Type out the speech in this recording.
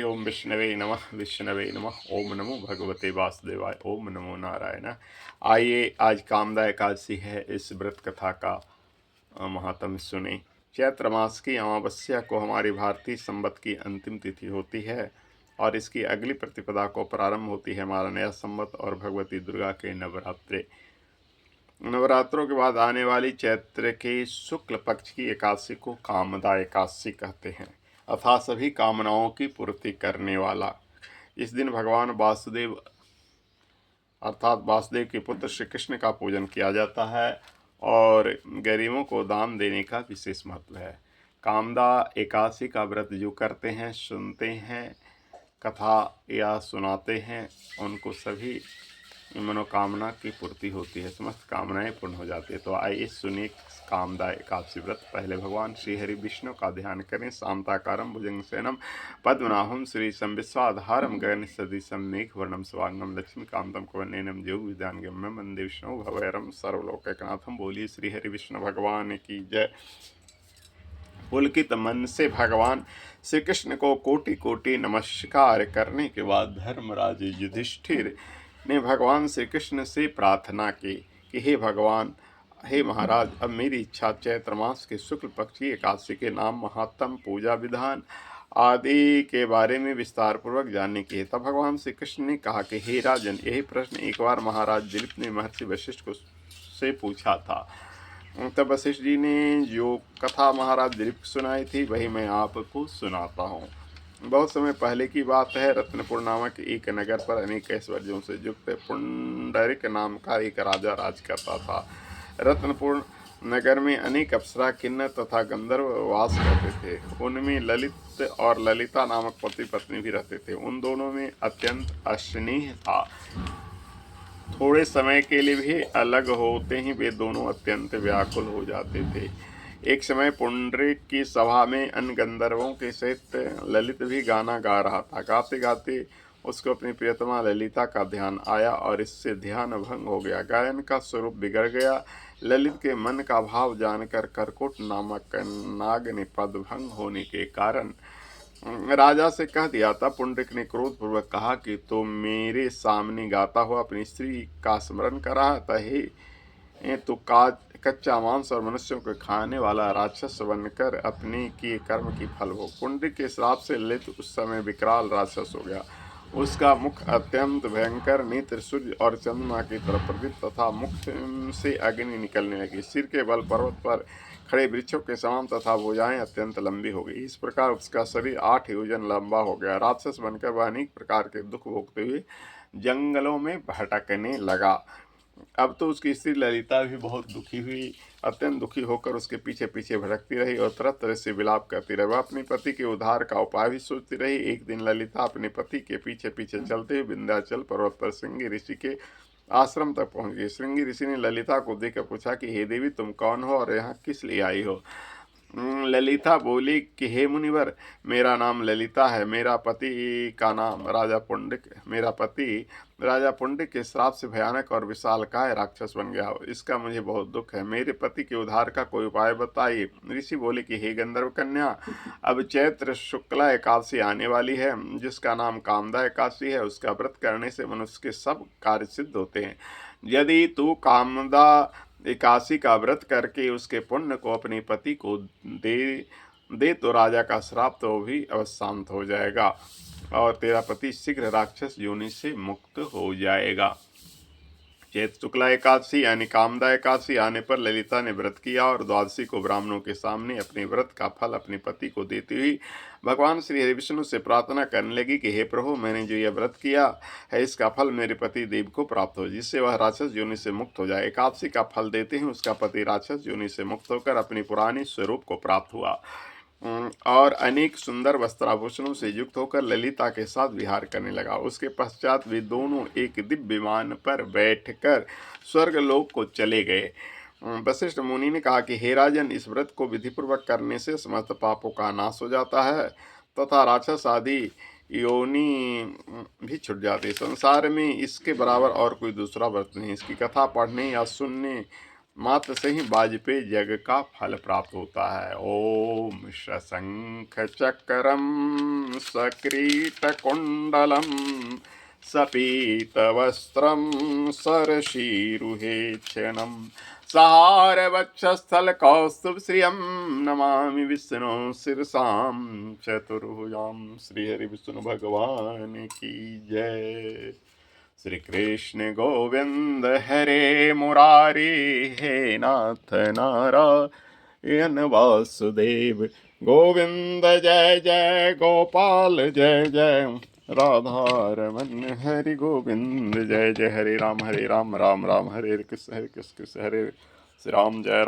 ओम विष्णवे नमः ओम नमो भगवते वासुदेवाय ओम नमो नारायण। आइए आज कामदा एकादशी है, इस व्रत कथा का महात्म्य सुने। चैत्र मास की अमावस्या को हमारी भारतीय संवत की अंतिम तिथि होती है और इसकी अगली प्रतिपदा को प्रारंभ होती है हमारा नया संवत और भगवती दुर्गा के नवरात्रे। नवरात्रों के बाद आने वाली चैत्र के शुक्ल पक्ष की एकादशी को कामदा एकादशी कहते हैं, अर्थात सभी कामनाओं की पूर्ति करने वाला। इस दिन भगवान वासुदेव अर्थात वासुदेव के पुत्र श्री कृष्ण का पूजन किया जाता है और गरीबों को दान देने का विशेष महत्व है। कामदा एकादशी का व्रत जो करते हैं, सुनते हैं, कथा या सुनाते हैं, उनको सभी मनोकामना की पूर्ति होती है, समस्त कामनाएं पूर्ण हो जाती है। तो आइए सुनिए कामदा एकादशी व्रत। पहले भगवान श्री हरि विष्णु का ध्यान करें। शांताकारं भुजंगशयनं पद्मनाभं श्रीशं विश्वाधारं गगनसदृशं मेघवर्णं शुभांगं लक्ष्मीकांतं कवनेनं योगविद्याङ्गम्यं वन्दे विष्णु भवैरं सर्वलोकैकनाथं। बोलिए श्री हरि विष्णु भगवान की जय। पुलकित मन से भगवान श्री कृष्ण को कोटि कोटि नमस्कार करने के बाद धर्मराज युधिष्ठिर ने भगवान श्री कृष्ण से प्रार्थना की कि हे भगवान, हे महाराज, अब मेरी इच्छा चैत्र मास के शुक्ल पक्ष की एकादशी के नाम, महात्म, पूजा विधान आदि के बारे में विस्तार पूर्वक जानने की है। तब भगवान श्री कृष्ण ने कहा कि हे राजन, यही प्रश्न एक बार महाराज दिलीप ने महर्षि वशिष्ठ को से पूछा था। तब वशिष्ठ जी ने जो कथा महाराज दिलीप को सुनाई थी वही मैं आपको सुनाता हूँ। बहुत समय पहले की बात है। रत्नपुर नामक एक नगर पर अनेक ऐश्वर्यों से युक्त पुंडरिक नाम का एक राजा राज करता था। रत्नपुर नगर में अनेक अप्सरा, किन्नर तथा गंधर्व वास करते थे। उनमें ललित और ललिता नामक पति पत्नी भी रहते थे। उन दोनों में अत्यंत स्नेह था। थोड़े समय के लिए भी अलग होते ही वे दोनों अत्यंत व्याकुल हो जाते थे। एक समय पुंडरीक की सभा में अन्य गंधर्वों के सहित ललित भी गाना गा रहा था। गाते गाते उसको अपनी प्रियतमा ललिता का ध्यान आया और इससे ध्यान भंग हो गया। गायन का स्वरूप बिगड़ गया। ललित के मन का भाव जानकर करकोट नामक नाग ने पद भंग होने के कारण राजा से कह दिया था। पुंडरीक ने क्रोधपूर्वक कहा कि तो मेरे सामने गाता हुआ अपनी स्त्री का स्मरण कर रहा था। हे तो कच्चा मांस और मनुष्यों को खाने वाला राक्षस बनकर अपने किए कर्म की फल भोग। पुंडरीक के श्राप से ललित उस समय विकराल राक्षस हो गया। उसका मुख अत्यंत भयंकर, नेत्र सूर्य और चंद्रमा की तरफ प्रदीप्त तथा मुख से अग्नि निकलने लगी। सिर के बल पर्वत पर खड़े वृक्षों के समान तथा भुजाएं अत्यंत लंबी हो गई। इस प्रकार उसका शरीर 8 योजन लंबा हो गया। राक्षस बनकर वह अनेक प्रकार के दुख भोगते हुए जंगलों में भटकने लगा। अब तो उसकी स्त्री ललिता भी बहुत दुखी हुई। अत्यंत दुखी होकर उसके पीछे पीछे भटकती रही और तरह तरह से विलाप करती रही। वह अपने पति के उद्धार का उपाय भी सोचती रही। एक दिन ललिता अपने पति के पीछे पीछे चलते हुए विंध्याचल पर्वत पर श्रृंगी ऋषि के आश्रम तक पहुंच गई। श्रृंगी ऋषि ने ललिता को देखकर पूछा कि हे देवी, तुम कौन हो और यहाँ किस लिए आई हो? ललिता बोली कि हे मुनिवर, मेरा नाम ललिता है। मेरा पति राजा पुंडरीक के श्राप से भयानक और विशालकाय राक्षस बन गया। इसका मुझे बहुत दुख है। मेरे पति के उद्धार का कोई उपाय बताइए। ऋषि बोले कि हे गंधर्व कन्या, अब चैत्र शुक्ला एकादशी आने वाली है, जिसका नाम कामदा एकादशी है। उसका व्रत करने से मनुष्य के सब कार्य सिद्ध होते हैं। यदि तू कामदा एकादशी का व्रत करके उसके पुण्य को अपने पति को दे तो राजा का श्राप तो भी अवश्य शांत हो जाएगा और तेरा पति शीघ्र राक्षस योनि से मुक्त हो जाएगा। चैत्र शुक्ला एकादशी यानी कामदा एकादशी आने पर ललिता ने व्रत किया और द्वादशी को ब्राह्मणों के सामने अपने व्रत का फल अपने पति को देती हुई भगवान श्री हरि विष्णु से प्रार्थना करने लगी कि हे प्रभु, मैंने जो यह व्रत किया है इसका फल मेरे पति देव को प्राप्त हो, जिससे वह राक्षस योनि से मुक्त हो जाए। एकादशी का फल देते ही उसका पति राक्षस योनि से मुक्त होकर अपने पुराने स्वरूप को प्राप्त हुआ और अनेक सुंदर वस्त्राभूषणों से युक्त होकर ललिता के साथ विहार करने लगा। उसके पश्चात वे दोनों एक दिव्य विमान पर बैठकर स्वर्गलोक को चले गए। वशिष्ठ मुनि ने कहा कि हे राजन, इस व्रत को विधिपूर्वक करने से समस्त पापों का नाश हो जाता है तथा राक्षस आदि योनि भी छूट जाती है। संसार में इसके बराबर और कोई दूसरा व्रत नहीं। इसकी कथा पढ़ने या सुनने मात्र से ही वाजपेयी यज्ञ का फल प्राप्त होता है। ओम शशंख चक्रम सकीट कुंडलम सपीत वस्त्रम सरशीरुहे क्षणम सहार वक्षस्थल कौस्तुभ श्रियम नमामि विष्णु शिरसाम चतुर्भुजाम। श्री हरि विष्णु भगवान की जय। श्री कृष्ण गोविंद हरे मुरारी हे नाथ नारायण वासुदेव गोविंद जय जय गोपाल जय जय राधा रमन हरि गोविंद जय जय। हरे राम राम राम हरे हरे कृष्ण कृष्ण हरे श्री राम जय